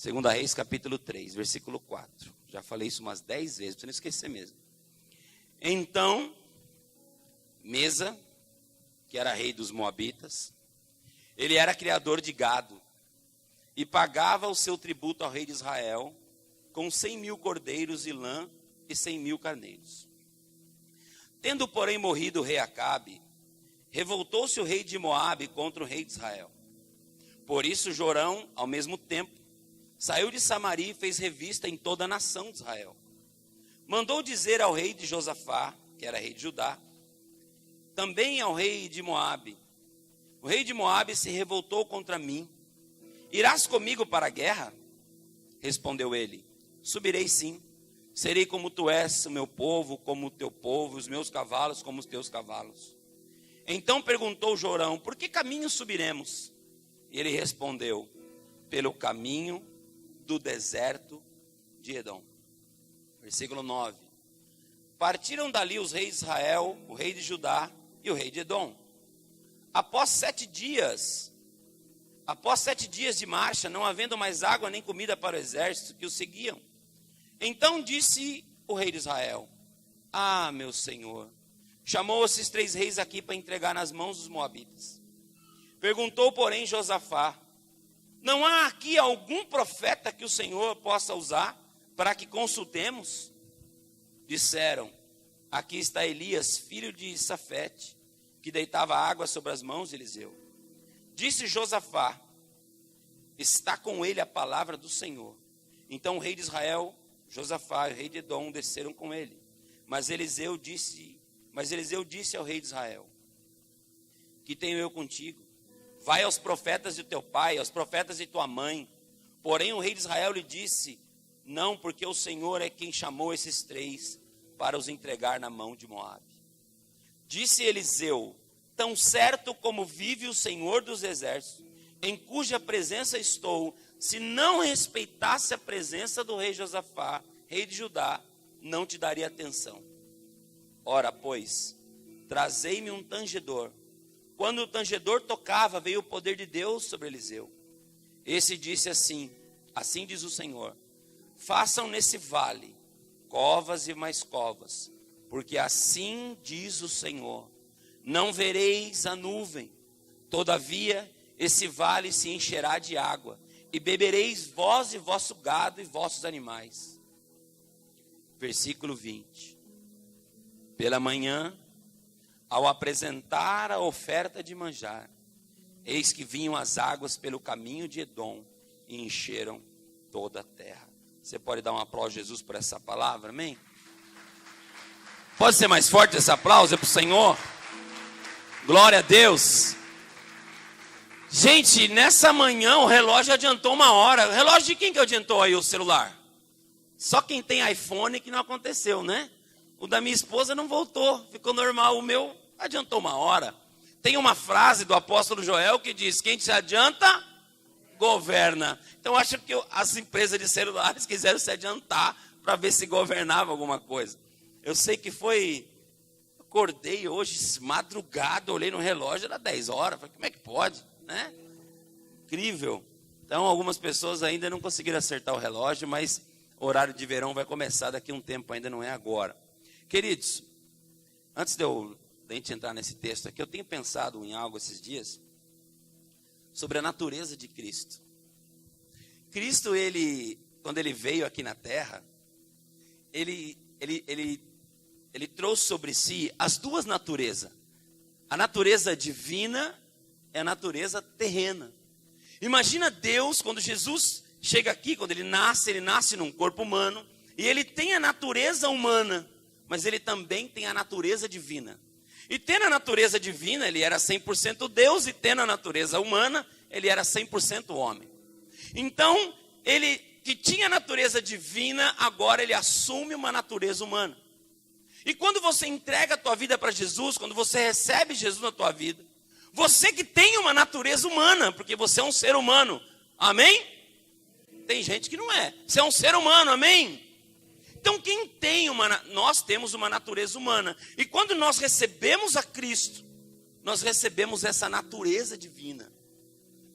2 Reis capítulo 3, versículo 4. Já falei isso umas 10 vezes, para você não esquecer mesmo. Então, Mesa, que era rei dos Moabitas, ele era criador de gado e pagava o seu tributo ao rei de Israel com 100.000 cordeiros e lã e 100.000 carneiros. Tendo, porém, morrido o rei Acabe, revoltou-se o rei de Moabe contra o rei de Israel. Por isso Jorão, ao mesmo tempo, saiu de Samaria e fez revista em toda a nação de Israel. Mandou dizer ao rei de Josafá, que era rei de Judá, também ao rei de Moabe: o rei de Moabe se revoltou contra mim. Irás comigo para a guerra? Respondeu ele: subirei sim. Serei como tu és, o meu povo como o teu povo, os meus cavalos como os teus cavalos. Então perguntou Jorão: por que caminho subiremos? E ele respondeu: pelo caminho do deserto de Edom. Versículo 9. Partiram dali os reis de Israel, o rei de Judá e o rei de Edom. Após 7 dias de marcha, não havendo mais água nem comida para o exército que os seguiam. Então disse o rei de Israel: ah, meu senhor, chamou esses 3 reis aqui para entregar nas mãos dos moabitas. Perguntou, porém, Josafá: não há aqui algum profeta que o Senhor possa usar para que consultemos? Disseram: aqui está Elias, filho de Safete, que deitava água sobre as mãos de Eliseu. Disse Josafá: está com ele a palavra do Senhor. Então o rei de Israel, Josafá e o rei de Edom desceram com ele. Mas Eliseu disse ao rei de Israel: que tenho eu contigo? Vai aos profetas de teu pai, aos profetas de tua mãe. Porém o rei de Israel lhe disse: não, porque o Senhor é quem chamou esses 3 para os entregar na mão de Moabe. Disse Eliseu: tão certo como vive o Senhor dos exércitos, em cuja presença estou, se não respeitasse a presença do rei Josafá, rei de Judá, não te daria atenção. Ora, pois, trazei-me um tangedor. Quando o tangedor tocava, veio o poder de Deus sobre Eliseu. Esse disse assim: assim diz o Senhor: façam nesse vale covas e mais covas, porque assim diz o Senhor: não vereis a nuvem, todavia esse vale se encherá de água, e bebereis vós e vosso gado e vossos animais. Versículo 20. Pela manhã, ao apresentar a oferta de manjar, eis que vinham as águas pelo caminho de Edom e encheram toda a terra. Você pode dar um aplauso a Jesus por essa palavra, amém? Pode ser mais forte esse aplauso? É para o Senhor? Glória a Deus. Gente, nessa manhã o relógio adiantou 1 hora. O relógio de quem que adiantou aí o celular? Só quem tem iPhone que não aconteceu, né? O da minha esposa não voltou, ficou normal. O meu adiantou 1 hora. Tem uma frase do apóstolo Joel que diz: quem se adianta, governa. Então acho que as empresas de celulares quiseram se adiantar para ver se governava alguma coisa. Eu sei que acordei hoje, madrugada, olhei no relógio, era 10 horas. Falei, como é que pode, né? Incrível. Então algumas pessoas ainda não conseguiram acertar o relógio, mas o horário de verão vai começar daqui a um tempo, ainda não é agora. Queridos, antes de a gente entrar nesse texto aqui, eu tenho pensado em algo esses dias sobre a natureza de Cristo. Cristo, quando ele veio aqui na terra, ele trouxe sobre si as 2 naturezas. A natureza divina e a natureza terrena. Imagina Deus, quando Jesus chega aqui, quando ele nasce num corpo humano, e ele tem a natureza humana, mas ele também tem a natureza divina. E tendo a natureza divina, ele era 100% Deus, e tendo a natureza humana, ele era 100% homem. Então, ele que tinha a natureza divina, agora ele assume uma natureza humana. E quando você entrega a tua vida para Jesus, quando você recebe Jesus na tua vida, você que tem uma natureza humana, porque você é um ser humano, amém? Tem gente que não é, você é um ser humano, amém? Então nós temos uma natureza humana, e quando nós recebemos a Cristo, nós recebemos essa natureza divina.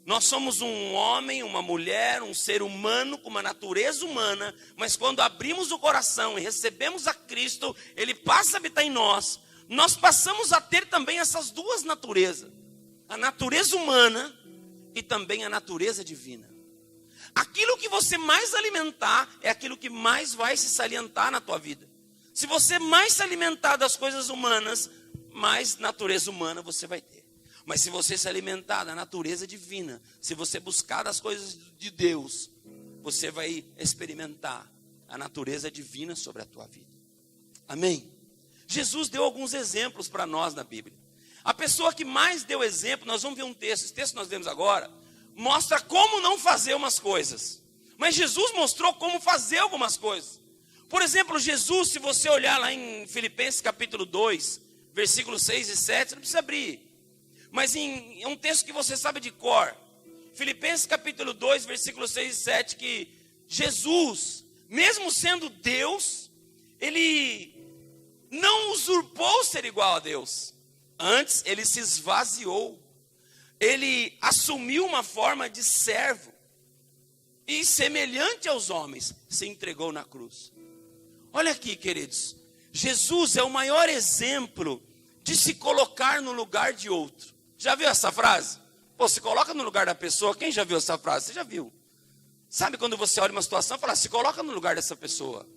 Nós somos um homem, uma mulher, um ser humano com uma natureza humana, mas quando abrimos o coração e recebemos a Cristo, Ele passa a habitar em nós. Nós passamos a ter também essas duas naturezas, a natureza humana e também a natureza divina. Aquilo que você mais alimentar é aquilo que mais vai se salientar na tua vida. Se você mais se alimentar das coisas humanas, mais natureza humana você vai ter. Mas se você se alimentar da natureza divina, se você buscar das coisas de Deus, você vai experimentar a natureza divina sobre a tua vida. Amém? Jesus deu alguns exemplos para nós na Bíblia. A pessoa que mais deu exemplo, nós vamos ver um texto, esse texto que nós lemos agora, mostra como não fazer umas coisas. Mas Jesus mostrou como fazer algumas coisas. Por exemplo, Jesus, se você olhar lá em Filipenses capítulo 2, versículos 6 e 7, você não precisa abrir. Mas é um texto que você sabe de cor. Filipenses capítulo 2, versículos 6 e 7, que Jesus, mesmo sendo Deus, Ele não usurpou ser igual a Deus. Antes, Ele se esvaziou. Ele assumiu uma forma de servo. E semelhante aos homens, se entregou na cruz. Olha aqui, queridos. Jesus é o maior exemplo de se colocar no lugar de outro. Já viu essa frase? Pô, se coloca no lugar da pessoa. Quem já viu essa frase? Você já viu? Sabe quando você olha uma situação e fala, se coloca no lugar dessa pessoa.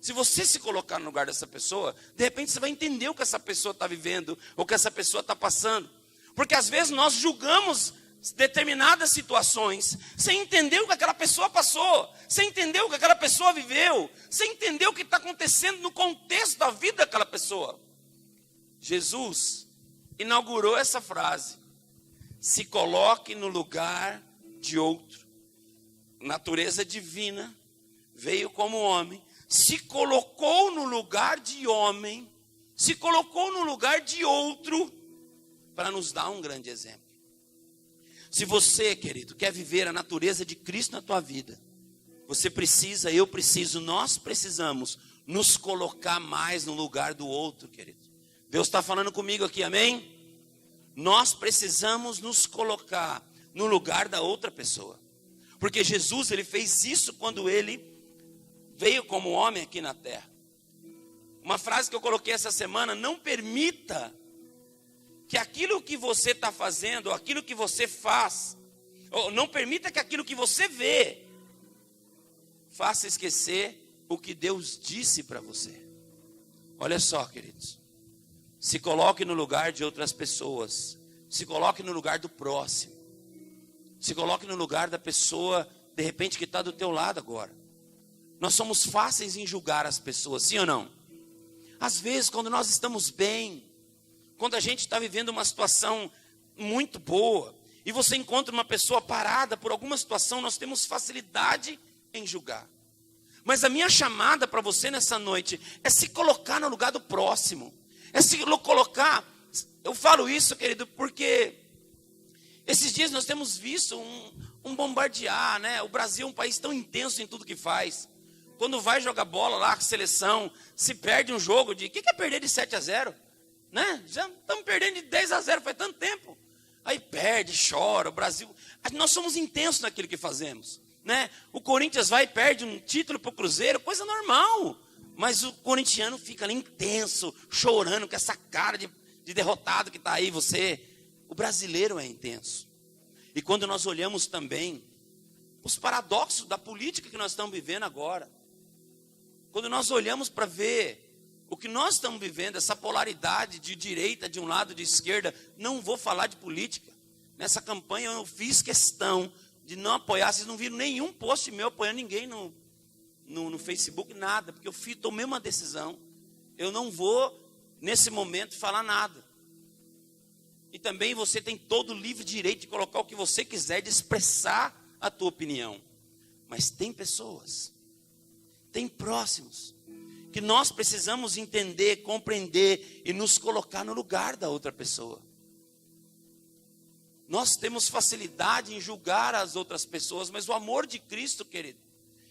Se você se colocar no lugar dessa pessoa, de repente você vai entender o que essa pessoa está vivendo, ou o que essa pessoa está passando. Porque às vezes nós julgamos determinadas situações, sem entender o que aquela pessoa passou, sem entender o que aquela pessoa viveu, sem entender o que está acontecendo no contexto da vida daquela pessoa. Jesus inaugurou essa frase: se coloque no lugar de outro. Natureza divina, veio como homem, se colocou no lugar de homem, se colocou no lugar de outro, para nos dar um grande exemplo. Se você, querido, quer viver a natureza de Cristo na tua vida, você precisa, eu preciso, nós precisamos nos colocar mais no lugar do outro, querido. Deus está falando comigo aqui, amém? Nós precisamos nos colocar no lugar da outra pessoa. Porque Jesus, ele fez isso quando ele veio como homem aqui na terra. Uma frase que eu coloquei essa semana: não permita que aquilo que você está fazendo, aquilo que você faz, ou não permita que aquilo que você vê, faça esquecer o que Deus disse para você. Olha só, queridos. Se coloque no lugar de outras pessoas. Se coloque no lugar do próximo. Se coloque no lugar da pessoa, de repente, que está do teu lado agora. Nós somos fáceis em julgar as pessoas, sim ou não? Às vezes, quando nós estamos bem, quando a gente está vivendo uma situação muito boa, e você encontra uma pessoa parada por alguma situação, nós temos facilidade em julgar. Mas a minha chamada para você nessa noite é se colocar no lugar do próximo. É se colocar. Eu falo isso, querido, porque esses dias nós temos visto um bombardear, né? O Brasil é um país tão intenso em tudo que faz. Quando vai jogar bola lá, a seleção, se perde um jogo de... O que é perder de 7-0? Né? Já estamos perdendo de 10-0 faz tanto tempo. Aí perde, chora, o Brasil... Nós somos intensos naquilo que fazemos, né? O Corinthians vai e perde um título para o Cruzeiro, coisa normal. Mas o corintiano fica ali intenso, chorando com essa cara de derrotado que está aí você. O brasileiro é intenso. E quando nós olhamos também os paradoxos da política que nós estamos vivendo agora, quando nós olhamos para ver o que nós estamos vivendo, essa polaridade de direita, de um lado, de esquerda, não vou falar de política. Nessa campanha eu fiz questão de não apoiar, vocês não viram nenhum post meu apoiando ninguém no Facebook, nada, porque eu tomei uma decisão. Eu não vou, nesse momento, falar nada. E também você tem todo o livre direito de colocar o que você quiser, de expressar a tua opinião. Mas tem pessoas, tem próximos, que nós precisamos entender, compreender e nos colocar no lugar da outra pessoa. Nós temos facilidade em julgar as outras pessoas, mas o amor de Cristo, querido,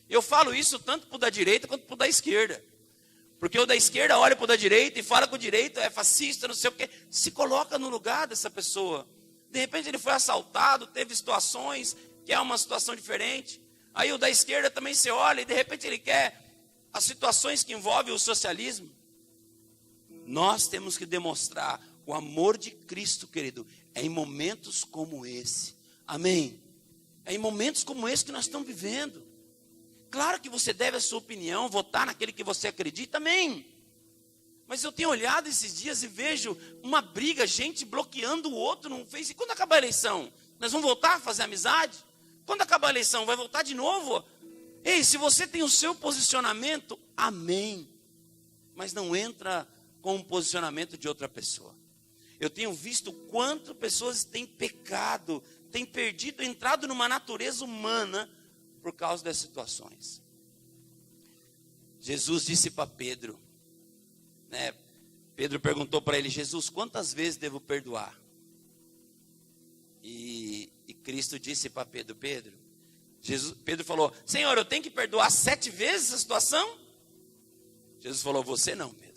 eu falo isso tanto para o da direita quanto para o da esquerda. Porque o da esquerda olha para o da direita e fala que o direito é fascista, não sei o quê. Se coloca no lugar dessa pessoa. De repente ele foi assaltado, teve situações, quer uma situação diferente. Aí o da esquerda também se olha e de repente ele quer as situações que envolvem o socialismo. Nós temos que demonstrar o amor de Cristo, querido, é em momentos como esse. Amém? É em momentos como esse que nós estamos vivendo. Claro que você deve a sua opinião, votar naquele que você acredita, amém. Mas eu tenho olhado esses dias e vejo uma briga, gente bloqueando o outro no Face. E quando acabar a eleição? Nós vamos voltar a fazer amizade? Quando acabar a eleição, vai voltar de novo? Ei, se você tem o seu posicionamento, amém. Mas não entra com o posicionamento de outra pessoa. Eu tenho visto quanto pessoas têm pecado, têm perdido, entrado numa natureza humana por causa das situações. Jesus disse para Pedro, né? Pedro perguntou para ele: Jesus, quantas vezes devo perdoar? E Cristo disse para Pedro: Pedro falou: Senhor, eu tenho que perdoar 7 vezes essa situação? Jesus falou: você não, Pedro.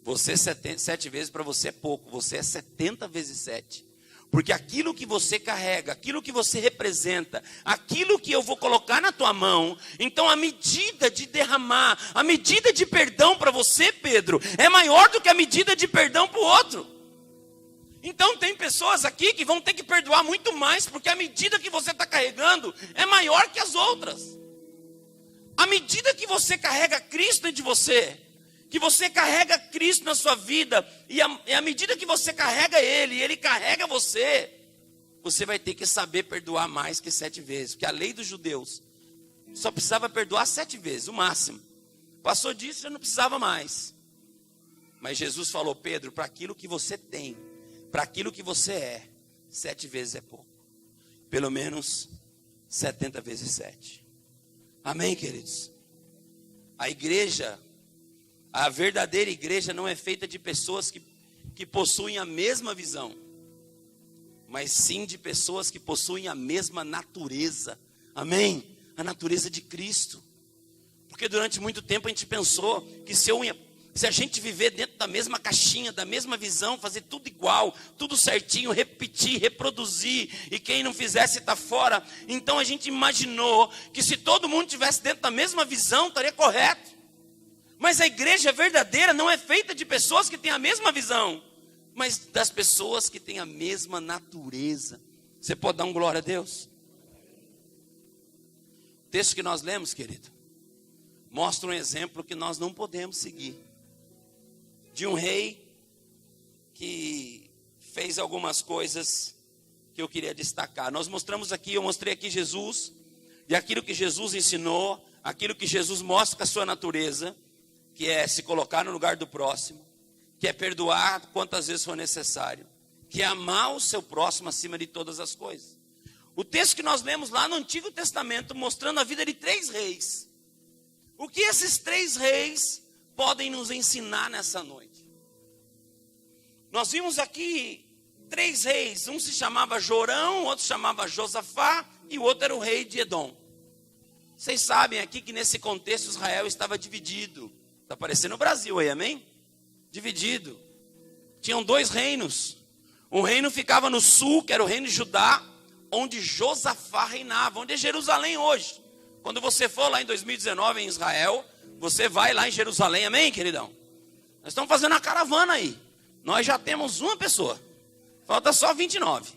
Você 7 vezes para você é pouco, você é 70 vezes 7. Porque aquilo que você carrega, aquilo que você representa, aquilo que eu vou colocar na tua mão, então a medida de derramar, a medida de perdão para você, Pedro, é maior do que a medida de perdão para o outro. Então tem pessoas aqui que vão ter que perdoar muito mais, porque a medida que você está carregando é maior que as outras. A medida que você carrega Cristo dentro de você, que você carrega Cristo na sua vida, e à medida que você carrega Ele, e Ele carrega você, você vai ter que saber perdoar mais que 7 vezes. Porque a lei dos judeus só precisava perdoar 7 vezes, o máximo. Passou disso, já não precisava mais. Mas Jesus falou: Pedro, para aquilo que você tem, para aquilo que você é, 7 vezes é pouco. Pelo menos 70 vezes 7. Amém, queridos? A igreja, a verdadeira igreja não é feita de pessoas que possuem a mesma visão, mas sim de pessoas que possuem a mesma natureza. Amém? A natureza de Cristo. Porque durante muito tempo a gente pensou que se a gente viver dentro da mesma caixinha, da mesma visão, fazer tudo igual, tudo certinho, repetir, reproduzir, e quem não fizesse está fora, então a gente imaginou que se todo mundo tivesse dentro da mesma visão, estaria correto. Mas a igreja verdadeira não é feita de pessoas que têm a mesma visão, mas das pessoas que têm a mesma natureza. Você pode dar um glória a Deus? O texto que nós lemos, querido, mostra um exemplo que nós não podemos seguir. De um rei que fez algumas coisas que eu queria destacar. Eu mostrei aqui Jesus, e aquilo que Jesus ensinou, aquilo que Jesus mostra com a sua natureza, que é se colocar no lugar do próximo, que é perdoar quantas vezes for necessário, que é amar o seu próximo acima de todas as coisas. O texto que nós lemos lá no Antigo Testamento, mostrando a vida de 3 reis. O que esses 3 reis podem nos ensinar nessa noite? Nós vimos aqui 3 reis, um se chamava Jorão, outro se chamava Josafá, e o outro era o rei de Edom. Vocês sabem aqui que nesse contexto Israel estava dividido. Está parecendo o Brasil aí, amém? Dividido. Tinham 2 reinos. Um reino ficava no sul, que era o reino de Judá, onde Josafá reinava, onde é Jerusalém hoje. Quando você for lá em 2019 em Israel, você vai lá em Jerusalém, amém, queridão? Nós estamos fazendo uma caravana aí. Nós já temos uma pessoa. Falta só 29.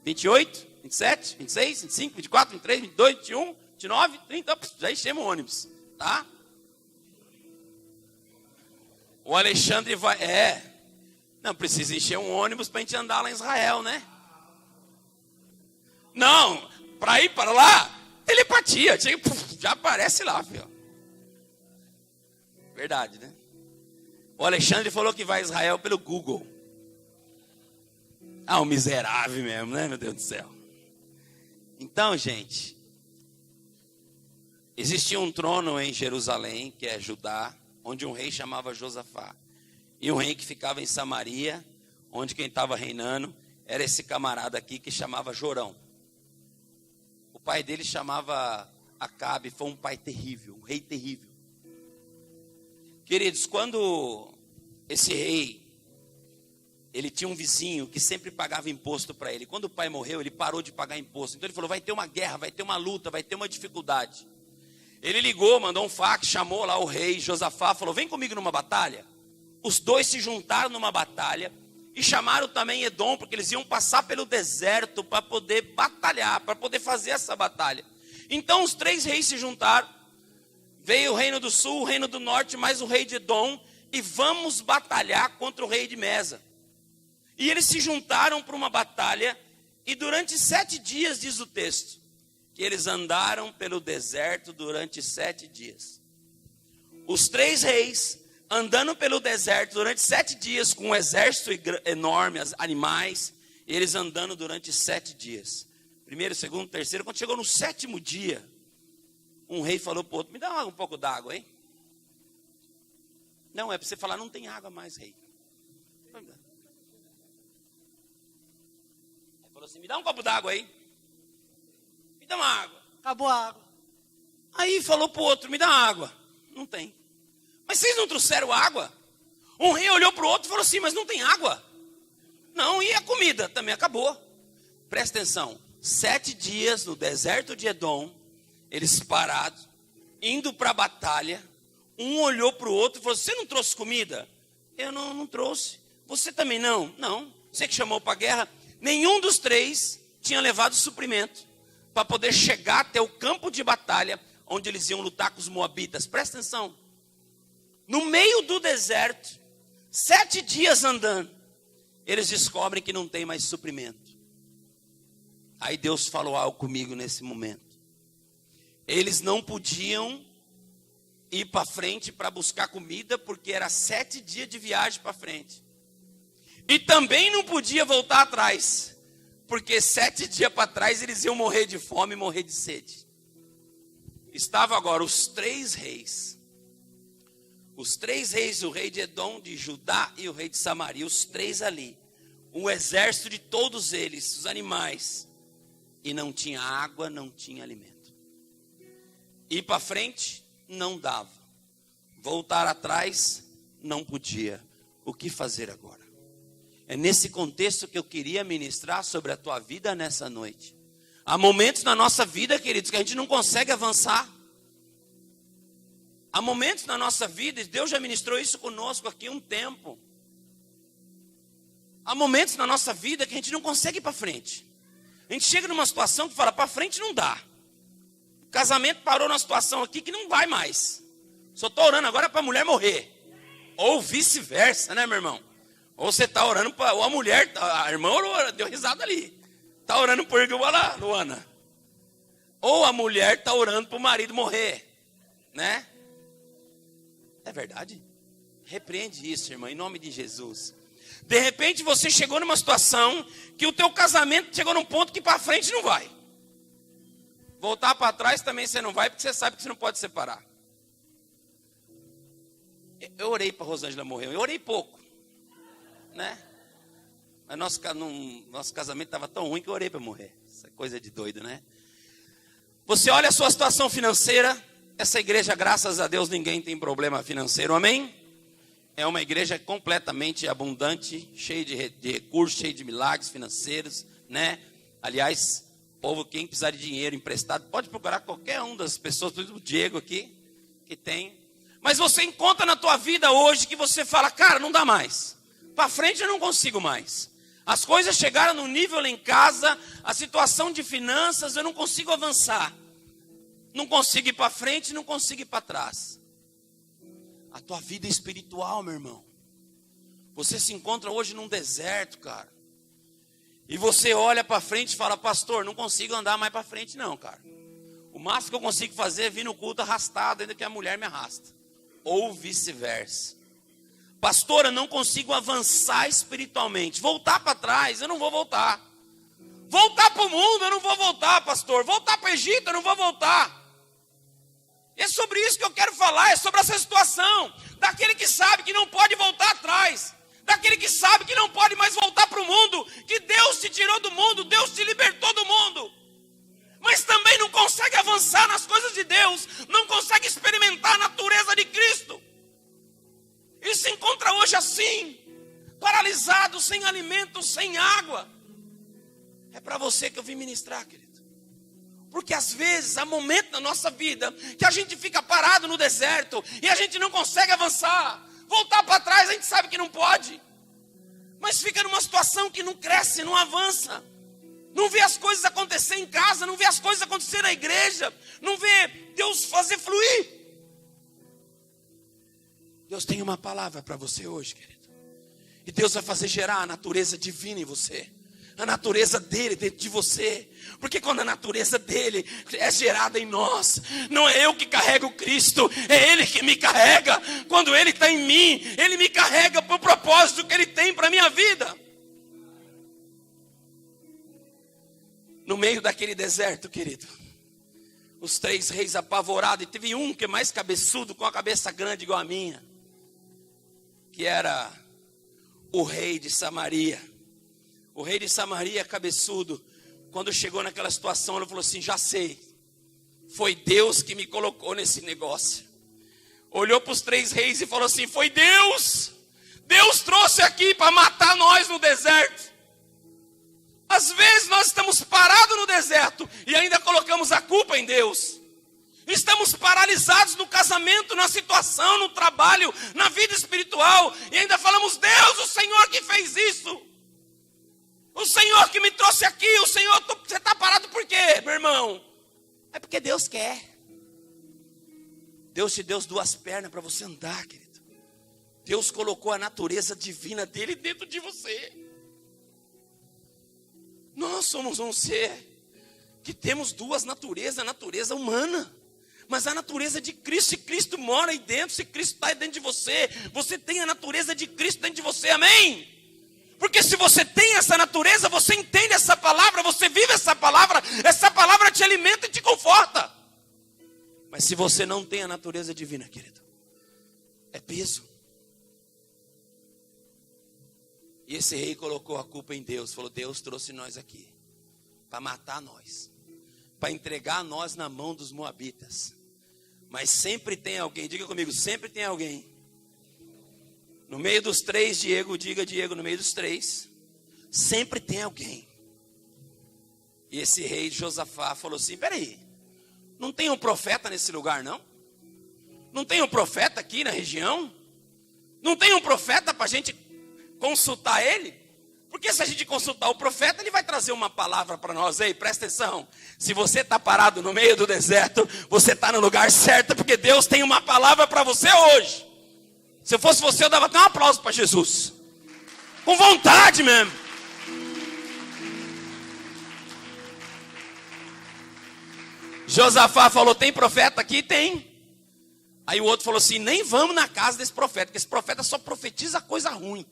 28, 27, 26, 25, 24, 23, 22, 21, 29, 30. Já enchemos o ônibus, tá? O Alexandre vai... Não precisa encher um ônibus para a gente andar lá em Israel, né? Não, para ir para lá, telepatia. Já aparece lá, filho. Verdade, né? O Alexandre falou que vai a Israel pelo Google. Um miserável mesmo, né, meu Deus do céu? Então, gente, existia um trono em Jerusalém, que é Judá, onde um rei chamava Josafá. E um rei que ficava em Samaria, onde quem estava reinando era esse camarada aqui que chamava Jorão. O pai dele chamava Acabe, foi um pai terrível, um rei terrível. Queridos, quando esse rei ele tinha um vizinho que sempre pagava imposto para ele. Quando o pai morreu, ele parou de pagar imposto. Então ele falou, vai ter uma guerra, vai ter uma luta, vai ter uma dificuldade. Ele ligou, mandou um fax, chamou lá o rei Josafá, falou, vem comigo numa batalha. Os dois se juntaram numa batalha e chamaram também Edom, porque eles iam passar pelo deserto para poder batalhar, para poder fazer essa batalha. Então os 3 reis se juntaram, veio o reino do sul, o reino do norte, mais o rei de Edom, e vamos batalhar contra o rei de Mesa. E eles se juntaram para uma batalha, e durante 7 dias, diz o texto, que eles andaram pelo deserto durante 7 dias. Os 3 reis andando pelo deserto durante 7 dias, com um exército enorme, animais, eles andando durante 7 dias. Primeiro, segundo, terceiro, quando chegou no 7º dia, um rei falou para o outro, me dá um pouco d'água, hein? Não, é para você falar, não tem água mais, rei. Ele falou assim, me dá um copo d'água aí. Me dá uma água. Acabou a água. Aí falou para o outro, me dá água. Não tem. Mas vocês não trouxeram água? Um rei olhou para o outro e falou assim, mas não tem água? Não, e a comida? Também acabou. Presta atenção, 7 dias no deserto de Edom, eles parados, indo para a batalha, um olhou para o outro e falou, você não trouxe comida? Eu não trouxe. Você também não? Não. Você que chamou para a guerra? Nenhum dos 3 tinha levado suprimento para poder chegar até o campo de batalha, onde eles iam lutar com os moabitas. Presta atenção. No meio do deserto, 7 dias andando, eles descobrem que não tem mais suprimento. Aí Deus falou algo comigo nesse momento. Eles não podiam ir para frente para buscar comida, porque era 7 dias de viagem para frente. E também não podia voltar atrás, porque 7 dias para trás eles iam morrer de fome e morrer de sede. Estavam agora os 3 reis. Os 3 reis, o rei de Edom, de Judá e o rei de Samaria, os 3 ali. Um exército de todos eles, os animais. E não tinha água, não tinha alimento. Ir para frente, não dava. Voltar atrás, não podia. O que fazer agora? É nesse contexto que eu queria ministrar sobre a tua vida nessa noite. Há momentos na nossa vida, queridos, que a gente não consegue avançar. Há momentos na nossa vida, e Deus já ministrou isso conosco aqui um tempo. Há momentos na nossa vida que a gente não consegue ir para frente. A gente chega numa situação que fala, para frente não dá. O casamento parou numa situação aqui que não vai mais. Só estou orando agora para a mulher morrer. Ou vice-versa, né, meu irmão? Ou você está orando para... Ou a mulher, a irmã orou, deu risada ali. Está orando por ela, Luana. Ou a mulher está orando para o marido morrer. Né? É verdade? Repreende isso, irmã, em nome de Jesus. De repente você chegou numa situação que o teu casamento chegou num ponto que para frente não vai. Voltar para trás também você não vai, porque você sabe que você não pode separar. Eu orei para a Rosângela morrer, eu orei pouco. Né? Mas nosso casamento estava tão ruim que eu orei para morrer. Isso é coisa de doido, né? Você olha a sua situação financeira. Essa igreja, graças a Deus, ninguém tem problema financeiro, amém? É uma igreja completamente abundante, cheia de recursos, cheia de milagres financeiros, né? Aliás, povo, quem precisar de dinheiro emprestado, pode procurar qualquer uma das pessoas, por exemplo, o Diego aqui, que tem. Mas você encontra na tua vida hoje que você fala, cara, não dá mais. Para frente eu não consigo mais. As coisas chegaram no nível lá em casa, a situação de finanças, eu não consigo avançar. Não consigo ir para frente, não consigo ir para trás. A tua vida espiritual, meu irmão. Você se encontra hoje num deserto, cara. E você olha para frente e fala, pastor, não consigo andar mais para frente não, cara. O máximo que eu consigo fazer é vir no culto arrastado, ainda que a mulher me arrasta. Ou vice-versa. Pastor, eu não consigo avançar espiritualmente. Voltar para trás, eu não vou voltar. Voltar para o mundo, eu não vou voltar, pastor. Voltar para o Egito, eu não vou voltar. É sobre isso que eu quero falar, é sobre essa situação. Daquele que sabe que não pode voltar atrás. Daquele que sabe que não pode mais voltar para o mundo. Que Deus te tirou do mundo, Deus te libertou do mundo. Mas também não consegue avançar nas coisas de Deus. Não consegue experimentar a natureza de Cristo. E se encontra hoje assim. paralisado, sem alimento, sem água. É para você que eu vim ministrar, querido. Porque às vezes há momentos na nossa vida que a gente fica parado no deserto e a gente não consegue avançar. Voltar para trás a gente sabe que não pode. Mas fica numa situação que não cresce, não avança. Não vê as coisas acontecer em casa, não vê as coisas acontecer na igreja, não vê Deus fazer fluir. Deus tem uma palavra para você hoje, querido. E Deus vai fazer gerar a natureza divina em você. A natureza dele dentro de você. Porque quando a natureza dele é gerada em nós, não é eu que carrego o Cristo, é ele que me carrega. Quando ele está em mim, ele me carrega para o propósito que ele tem para a minha vida. No meio daquele deserto, querido, os 3 reis apavorados, e teve um que é mais cabeçudo, com a cabeça grande igual a minha, que era o rei de Samaria. O rei de Samaria, cabeçudo, quando chegou naquela situação, ele falou assim: já sei, foi Deus que me colocou nesse negócio. Olhou para os 3 reis e falou assim: foi Deus, Deus trouxe aqui para matar nós no deserto. Às vezes nós estamos parados no deserto e ainda colocamos a culpa em Deus. Estamos paralisados no casamento, na situação, no trabalho, na vida espiritual, e ainda falamos: Deus, o Senhor que fez isso. O Senhor que me trouxe aqui, o Senhor, você está parado por quê, meu irmão? É porque Deus quer. Deus te deu 2 pernas para você andar, querido. Deus colocou a natureza divina dele dentro de você. Nós somos um ser que temos 2 naturezas, a natureza humana, mas a natureza de Cristo. Se Cristo mora aí dentro, se Cristo está aí dentro de você, você tem a natureza de Cristo dentro de você, amém? Porque se você tem essa natureza, você entende essa palavra, você vive essa palavra te alimenta e te conforta. Mas se você não tem a natureza divina, querido, é peso. E esse rei colocou a culpa em Deus, falou: Deus trouxe nós aqui para matar nós, para entregar nós na mão dos moabitas. Mas sempre tem alguém, diga comigo, sempre tem alguém. No meio dos 3, Diego, diga Diego, no meio dos 3, sempre tem alguém. E esse rei Josafá falou assim: peraí, não tem um profeta nesse lugar não? Não tem um profeta aqui na região? Não tem um profeta para a gente consultar ele? Porque se a gente consultar o profeta, ele vai trazer uma palavra para nós. Ei, presta atenção, se você está parado no meio do deserto, você está no lugar certo, porque Deus tem uma palavra para você hoje. Se eu fosse você, eu dava até um aplauso para Jesus. Com vontade mesmo. Josafá falou: tem profeta aqui? Tem. Aí o outro falou assim: nem vamos na casa desse profeta, porque esse profeta só profetiza coisa ruim.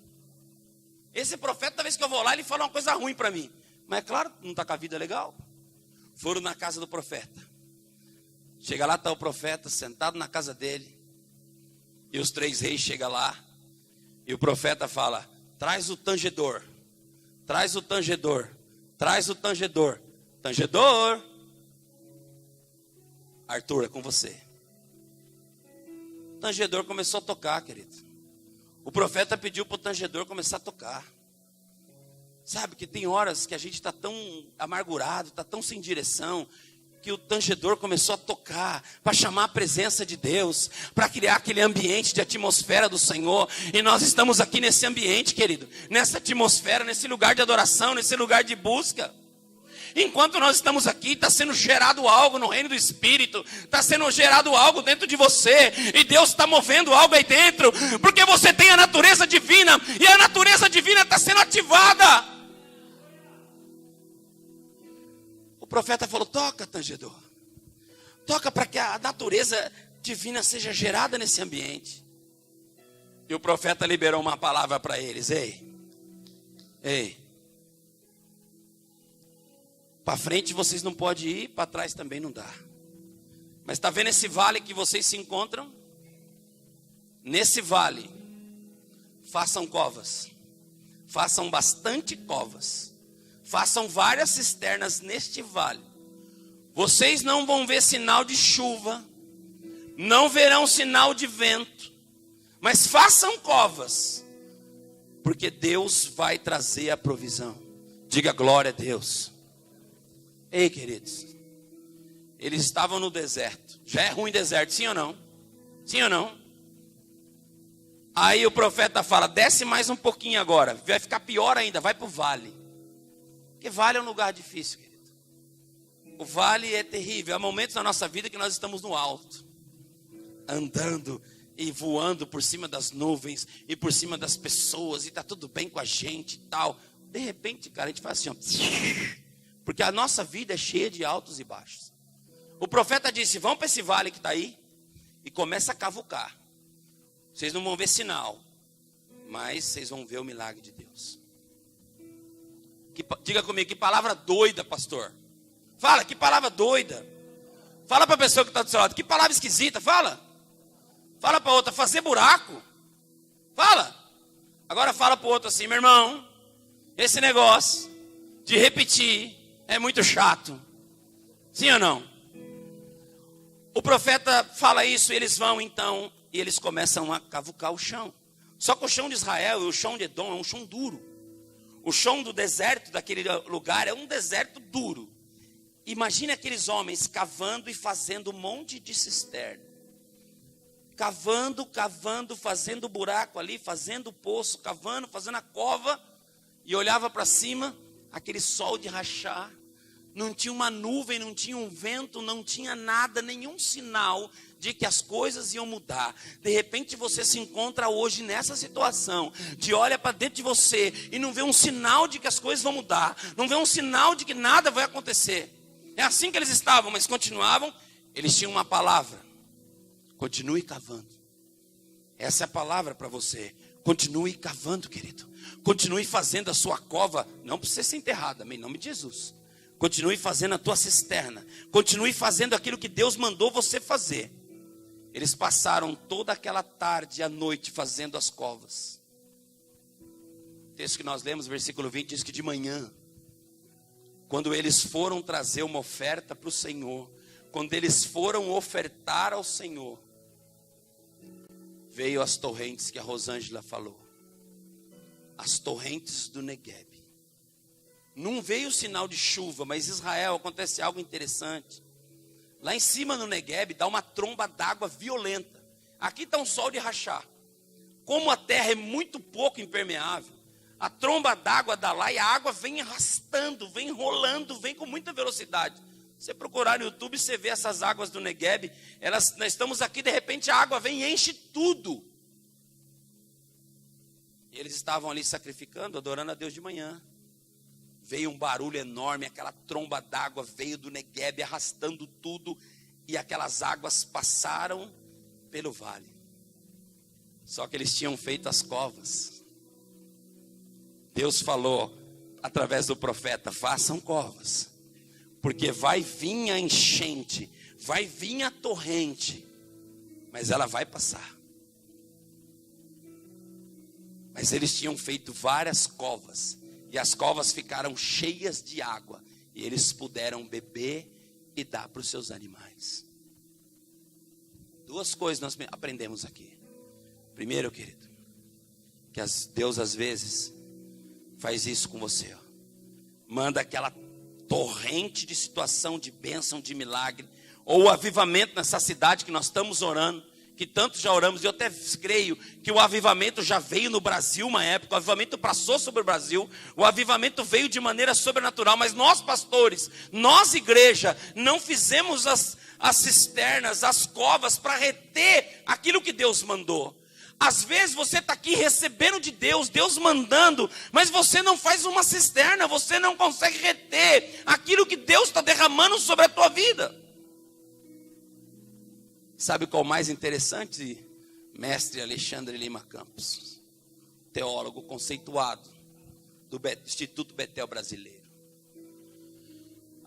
Esse profeta, toda vez que eu vou lá, ele fala uma coisa ruim para mim. Mas é claro, não está com a vida legal. Foram na casa do profeta. Chega lá, está o profeta sentado na casa dele. E os 3 reis chegam lá, e o profeta fala: traz o tangedor, traz o tangedor, traz o tangedor. Tangedor, Arthur, é com você. O tangedor começou a tocar, querido. O profeta pediu para o tangedor começar a tocar. Sabe que tem horas que a gente está tão amargurado, está tão sem direção, que o tangedor começou a tocar, para chamar a presença de Deus, para criar aquele ambiente de atmosfera do Senhor. E nós estamos aqui nesse ambiente, querido, nessa atmosfera, nesse lugar de adoração, nesse lugar de busca. Enquanto nós estamos aqui, está sendo gerado algo no reino do Espírito, está sendo gerado algo dentro de você, e Deus está movendo algo aí dentro, porque você tem a natureza divina, e a natureza divina está sendo ativada. O profeta falou: toca, tangedor, toca para que a natureza divina seja gerada nesse ambiente. E o profeta liberou uma palavra para eles: ei, para frente vocês não podem ir, para trás também não dá. Mas está vendo esse vale que vocês se encontram? Nesse vale, façam covas, façam bastante covas, façam várias cisternas neste vale. Vocês não vão ver sinal de chuva, não verão sinal de vento, mas façam covas, Porque Deus vai trazer a provisão. Diga glória a Deus. Ei, queridos, eles estavam no deserto. Já é ruim deserto, sim ou não? Sim ou não? Aí o profeta fala, desce mais um pouquinho agora, vai ficar pior ainda, vai para o vale. Porque vale é um lugar difícil, querido. O vale é terrível, há momentos na nossa vida que nós estamos no alto, andando e voando por cima das nuvens, e por cima das pessoas, e está tudo bem com a gente e tal. De repente, cara, a gente faz assim, ó, porque a nossa vida é cheia de altos e baixos. O profeta disse, vão para esse vale que está aí, e começa a cavucar. Vocês não vão ver sinal, mas vocês vão ver o milagre de Deus. Diga comigo, que palavra doida, pastor. Fala, que palavra doida. Fala para a pessoa que está do seu lado, que palavra esquisita, fala. Fala para outra, fazer buraco. Fala. Agora fala para o outro assim, meu irmão, esse negócio de repetir é muito chato. Sim ou não? O profeta fala isso, eles vão então, e eles começam a cavucar o chão. Só que o chão de Israel e o chão de Edom é um chão duro. O chão do deserto daquele lugar é um deserto duro. Imagine aqueles homens cavando e fazendo um monte de cisterna. Cavando, fazendo buraco ali, fazendo poço, cavando, fazendo a cova. E olhava para cima, aquele sol de rachar. Não tinha uma nuvem, não tinha um vento, não tinha nada, nenhum sinal de que as coisas iam mudar. De repente você se encontra hoje nessa situação, de olha para dentro de você e não vê um sinal de que as coisas vão mudar, não vê um sinal de que nada vai acontecer. É assim que eles estavam, mas continuavam. Eles tinham uma palavra: continue cavando. Essa é a palavra para você. Continue cavando, querido. Continue fazendo a sua cova, não para você ser enterrado, em nome de Jesus. Continue fazendo a tua cisterna. Continue fazendo aquilo que Deus mandou você fazer. Eles passaram toda aquela tarde e a noite fazendo as covas. O texto que nós lemos, versículo 20, diz que de manhã, quando eles foram trazer uma oferta para o Senhor, quando eles foram ofertar ao Senhor, veio as torrentes que a Rosângela falou. As torrentes do Negueb. Não veio o sinal de chuva, mas Israel, acontece algo interessante. Lá em cima no Negueb dá uma tromba d'água violenta. Aqui está um sol de rachar. Como a terra é muito pouco impermeável, a tromba d'água dá lá e a água vem arrastando, vem rolando, vem com muita velocidade. Você procurar no YouTube, você vê essas águas do Negueb. Nós estamos aqui, de repente a água vem e enche tudo. E eles estavam ali sacrificando, adorando a Deus de manhã. Veio um barulho enorme, aquela tromba d'água veio do Negueb arrastando tudo, e aquelas águas passaram pelo vale. Só que eles tinham feito as covas. Deus falou através do profeta: façam covas, porque vai vir a enchente, vai vir a torrente, mas ela vai passar. Mas eles tinham feito várias covas, e as covas ficaram cheias de água, e eles puderam beber e dar para os seus animais. Duas coisas nós aprendemos aqui. Primeiro, querido, que Deus às vezes faz isso com você, ó. Manda aquela torrente de situação, de bênção, de milagre, ou avivamento nessa cidade que nós estamos orando, que tanto já oramos. Eu até creio que o avivamento já veio no Brasil uma época, o avivamento passou sobre o Brasil, o avivamento veio de maneira sobrenatural, mas nós pastores, nós igreja, não fizemos as cisternas, as covas para reter aquilo que Deus mandou. Às vezes você está aqui recebendo de Deus, Deus mandando, mas você não faz uma cisterna, você não consegue reter aquilo que Deus está derramando sobre a tua vida. Sabe qual é o mais interessante? Mestre Alexandre Lima Campos, teólogo conceituado do Instituto Betel Brasileiro.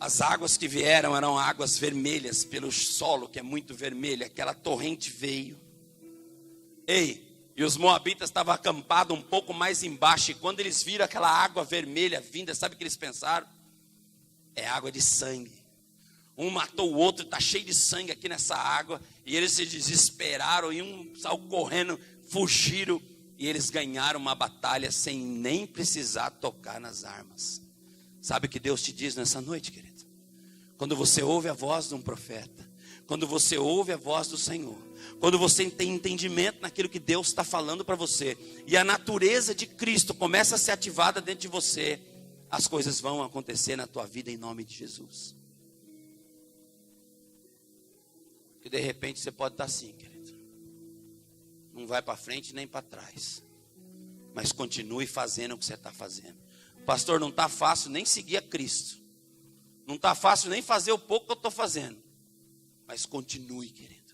As águas que vieram eram águas vermelhas pelo solo, que é muito vermelho. Aquela torrente veio. E os moabitas estavam acampados um pouco mais embaixo. E quando eles viram aquela água vermelha vinda, sabe o que eles pensaram? É água de sangue. Um matou o outro, está cheio de sangue aqui nessa água. E eles se desesperaram e um saiu correndo, fugiram. E eles ganharam uma batalha sem nem precisar tocar nas armas. Sabe o que Deus te diz nessa noite, querido? Quando você ouve a voz de um profeta, quando você ouve a voz do Senhor, quando você tem entendimento naquilo que Deus está falando para você, e a natureza de Cristo começa a ser ativada dentro de você, as coisas vão acontecer na tua vida em nome de Jesus. E de repente você pode estar assim, querido. Não vai para frente nem para trás, mas continue fazendo o que você está fazendo. Pastor, não está fácil nem seguir a Cristo, não está fácil nem fazer o pouco que eu estou fazendo, mas continue, querido.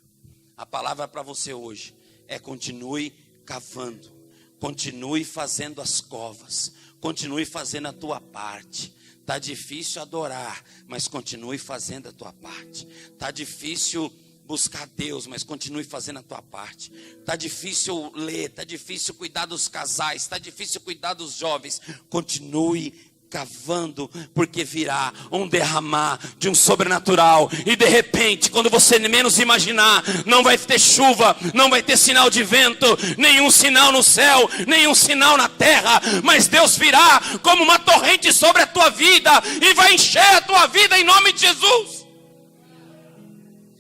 A palavra para você hoje é: continue cavando, continue fazendo as covas, continue fazendo a tua parte. Está difícil adorar, mas continue fazendo a tua parte. Está difícil buscar Deus, mas continue fazendo a tua parte. Está difícil ler, está difícil cuidar dos casais, está difícil cuidar dos jovens. Continue cavando, porque virá um derramar de um sobrenatural. E de repente, quando você menos imaginar, não vai ter chuva, não vai ter sinal de vento, nenhum sinal no céu, nenhum sinal na terra, mas Deus virá como uma torrente sobre a tua vida e vai encher a tua vida em nome de Jesus.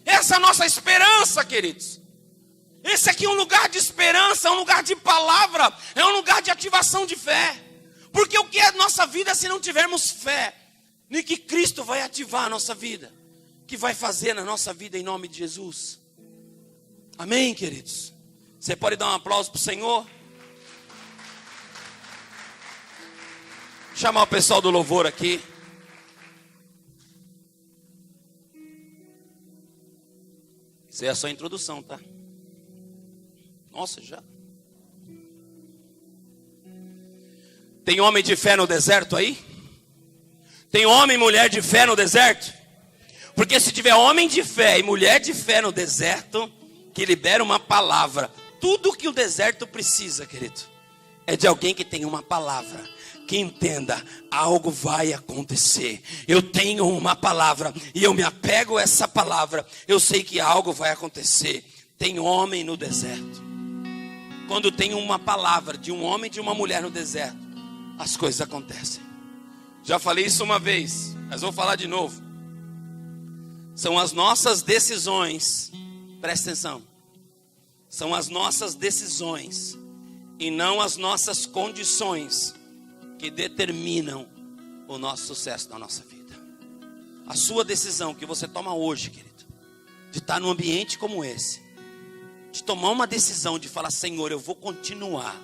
Essa é a nossa esperança, queridos. Esse aqui é um lugar de esperança, é um lugar de palavra, é um lugar de ativação de fé. Porque o que é a nossa vida se não tivermos fé? Nem que Cristo vai ativar a nossa vida, que vai fazer na nossa vida em nome de Jesus. Amém, queridos? Você pode dar um aplauso para o Senhor? Chamar o pessoal do louvor aqui. Isso é a sua introdução, tá? Nossa, já. Tem homem de fé no deserto aí? Tem homem e mulher de fé no deserto? Porque se tiver homem de fé e mulher de fé no deserto, que libera uma palavra, tudo que o deserto precisa, querido, é de alguém que tem uma palavra, que entenda, algo vai acontecer. Eu tenho uma palavra e eu me apego a essa palavra. Eu sei que algo vai acontecer. Tem homem no deserto. Quando tem uma palavra de um homem e de uma mulher no deserto, as coisas acontecem. Já falei isso uma vez, mas vou falar de novo. São as nossas decisões, presta atenção, são as nossas decisões e não as nossas condições que determinam o nosso sucesso na nossa vida. A sua decisão que você toma hoje, querido, de estar num ambiente como esse, de tomar uma decisão de falar: Senhor, eu vou continuar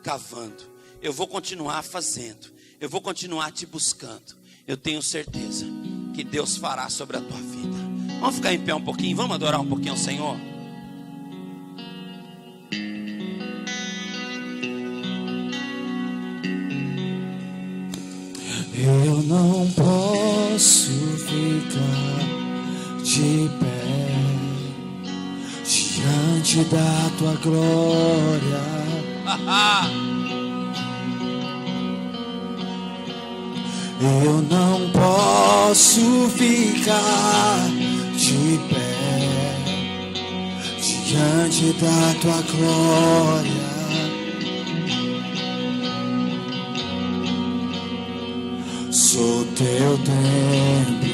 cavando, eu vou continuar fazendo, eu vou continuar te buscando. Eu tenho certeza que Deus fará sobre a tua vida. Vamos ficar em pé um pouquinho, vamos adorar um pouquinho ao Senhor. Eu não posso ficar de pé diante da tua glória. Eu não posso ficar de pé diante da tua glória. Sou teu templo,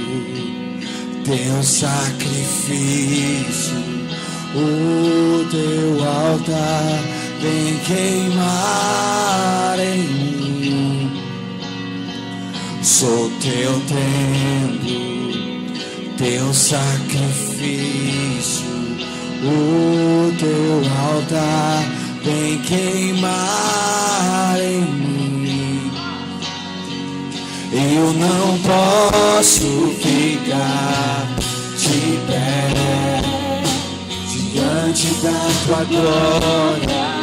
teu sacrifício, o teu altar vem queimar em mim. Sou teu templo, teu sacrifício, o teu altar vem queimar em mim. Eu não posso ficar de pé diante da tua glória.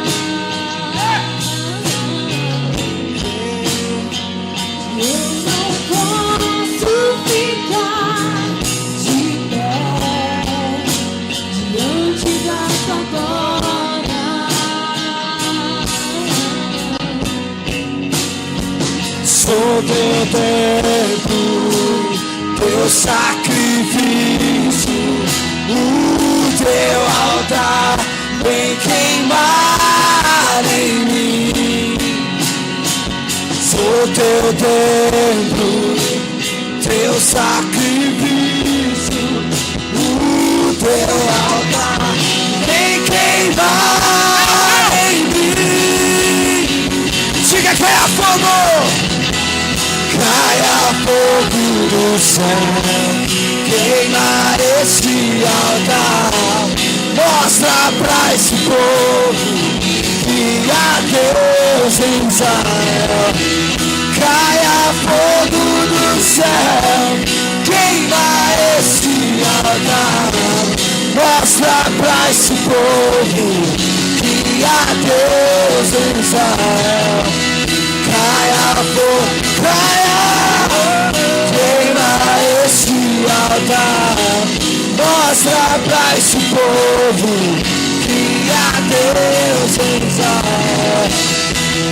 Eu não posso ficar de pé diante da tua glória. Sou teu templo, teu sacrifício, o teu altar vem queimar em mim. teu templo, teu sacrifício, o teu altar, vem queimar em mim. Diga, caia fogo! Caia fogo do céu, queima este altar, mostra pra esse povo que há Deus em Israel. Caia fogo do céu, queima este altar, mostra pra esse povo que há Deus em Israel. Caia fogo, caia, queima este altar, mostra pra esse povo que há Deus em Israel.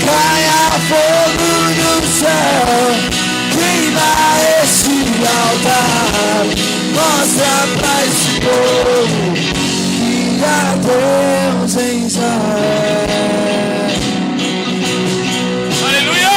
Caia fogo do céu, queima este altar, mostra pra esse povo que há Deus em Israel. Aleluia!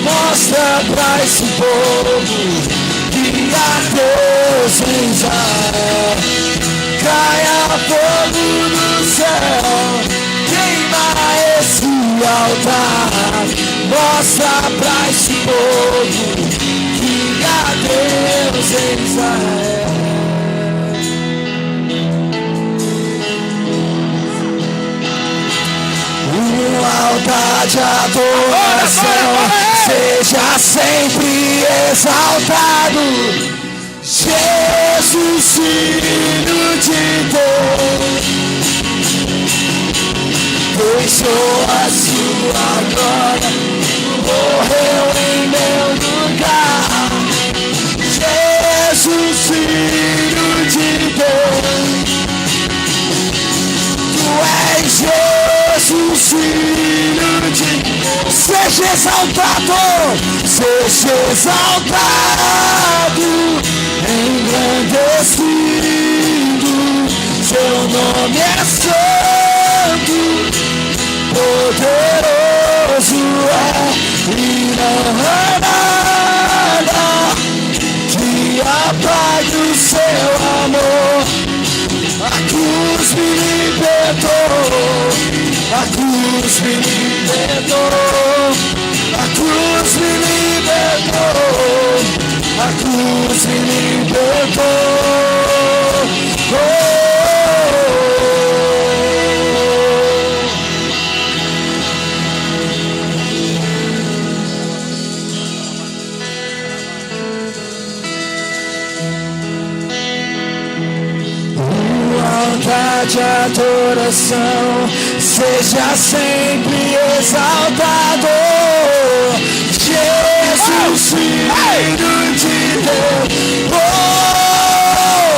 Mostra pra esse povo que há Deus em Israel. Caia fogo do céu, queima esse altar, mostra pra esse povo que há Deus em Israel. Altar de adoração, seja sempre exaltado, Jesus, Filho de Deus, deixou a sua glória, morreu em meu lugar. Jesus, Filho de Deus, tu és Jesus, Filho de Deus. Seja exaltado, seja exaltado, engrandecido. Seu nome é santo, poderoso é, e não há nada que apague o seu amor. A cruz me libertou, a cruz me libertou, a cruz me libertou, a cruz me libertou. Oh. De adoração, seja sempre exaltado, Jesus, Filho de Deus. Oh,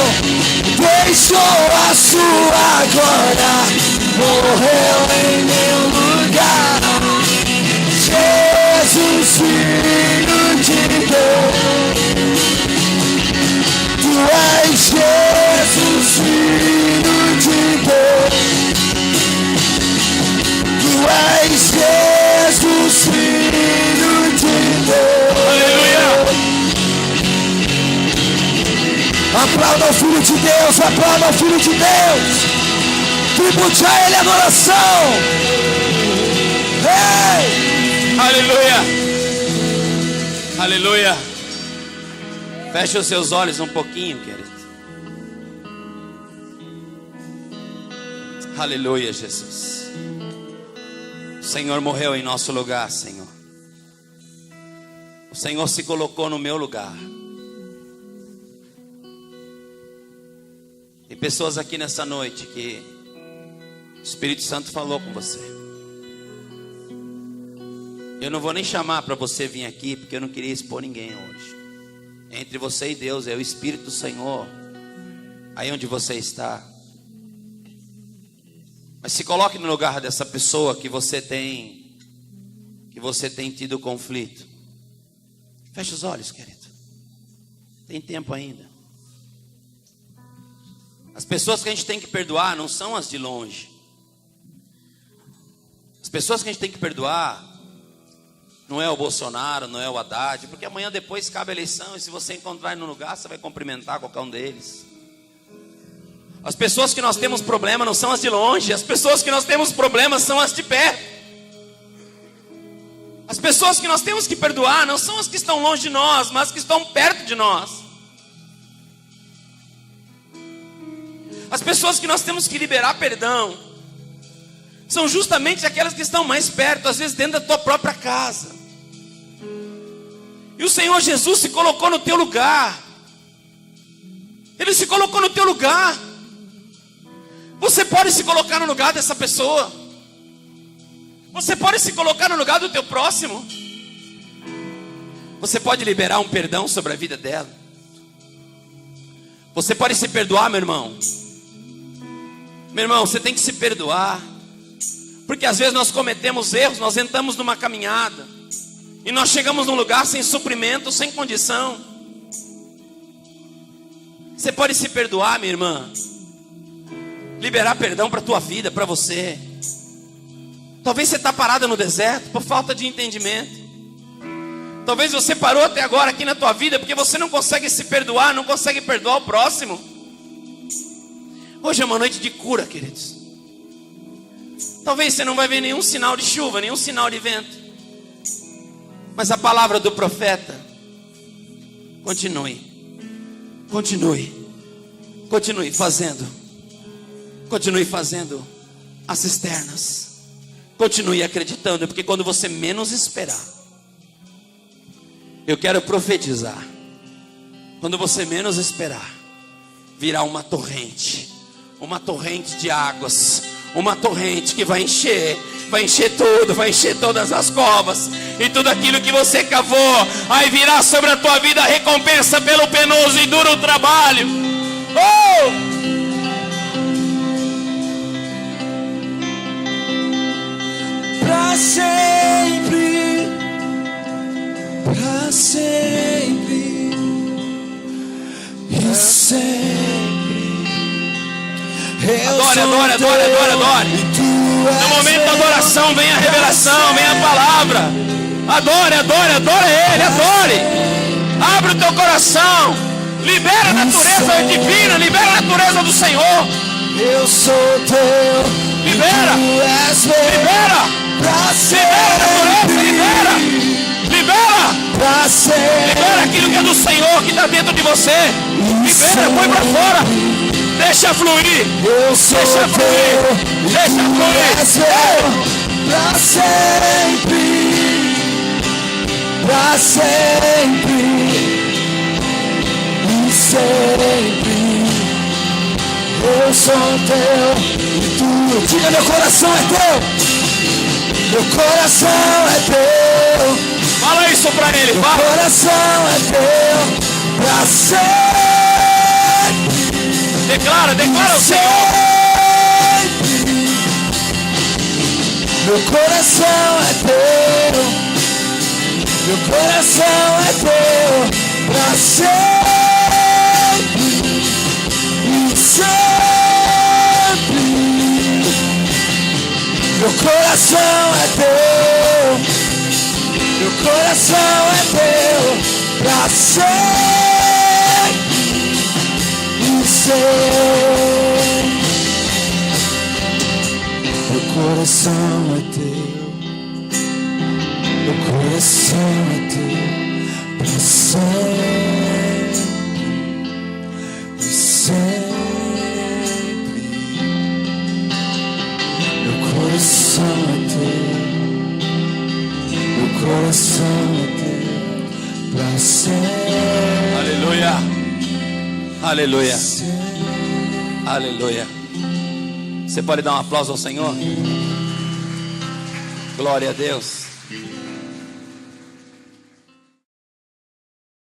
deixou a sua glória, morreu em meu lugar. Jesus, Filho de Deus, tu és Jesus, Filho de Deus, tu és Jesus, Filho de Deus. Aleluia! Aplauda o Filho de Deus, aplauda o Filho de Deus, tribute a Ele adoração. Ei! Aleluia! Aleluia! Feche os seus olhos um pouquinho, querido. Aleluia, Jesus. O Senhor morreu em nosso lugar, Senhor. Senhor se colocou no meu lugar. Tem pessoas aqui nessa noite que o Espírito Santo falou com você. Eu não vou nem chamar para você vir aqui, porque eu não queria expor ninguém hoje. Entre você e Deus é o Espírito do Senhor, aí onde você está. Mas se coloque no lugar dessa pessoa que você tem tido conflito. Feche os olhos, querido. Tem tempo ainda. As pessoas que a gente tem que perdoar não são as de longe. As pessoas que a gente tem que perdoar não é o Bolsonaro, não é o Haddad, porque amanhã depois cabe a eleição e se você encontrar no lugar, você vai cumprimentar qualquer um deles. As pessoas que nós temos problema não são as de longe, as pessoas que nós temos problemas são as de perto. As pessoas que nós temos que perdoar não são as que estão longe de nós, mas as que estão perto de nós. As pessoas que nós temos que liberar perdão são justamente aquelas que estão mais perto, às vezes dentro da tua própria casa. E o Senhor Jesus se colocou no teu lugar. Ele se colocou no teu lugar. Você pode se colocar no lugar dessa pessoa. Você pode se colocar no lugar do teu próximo. Você pode liberar um perdão sobre a vida dela. Você pode se perdoar, meu irmão. Meu irmão, você tem que se perdoar. Porque às vezes nós cometemos erros, nós entramos numa caminhada e nós chegamos num lugar sem suprimento, sem condição. Você pode se perdoar, minha irmã. Liberar perdão para a tua vida, para você. Talvez você está parada no deserto por falta de entendimento. Talvez você parou até agora aqui na tua vida porque você não consegue se perdoar, não consegue perdoar o próximo. Hoje é uma noite de cura, queridos. Talvez você não vai ver nenhum sinal de chuva, nenhum sinal de vento. Mas a palavra do profeta, continue fazendo. Continue fazendo as cisternas. Continue acreditando, porque quando você menos esperar, eu quero profetizar. Quando você menos esperar, virá uma torrente de águas, uma torrente que vai encher tudo, vai encher todas as covas e tudo aquilo que você cavou. Aí virá sobre a tua vida a recompensa pelo penoso e duro trabalho. Oh! Para sempre, e sempre. Adore. No momento da adoração vem a revelação, vem a palavra. Adore Ele, adore. Abre o teu coração. Libera a natureza divina, libera a natureza do Senhor. Eu sou teu. Libera. Libera aquilo que é do Senhor, que está dentro de você. Libera, põe para fora. Deixa fluir. Deixa fluir. Para sempre e sempre. Eu sou teu e tu. Diga, meu coração é teu. Meu coração é teu. Fala isso pra ele. Meu coração é teu. Pra sempre. Declara o Senhor. Meu coração é teu. Meu coração é teu. Pra sempre. E sempre. Meu coração é teu. Meu coração é teu. Pra sempre. E sempre. Meu coração é teu. Meu coração é teu. Pra sempre. E sempre. Meu coração é teu. Meu coração é teu. Aleluia. Aleluia. Você pode dar um aplauso ao Senhor? Glória a Deus.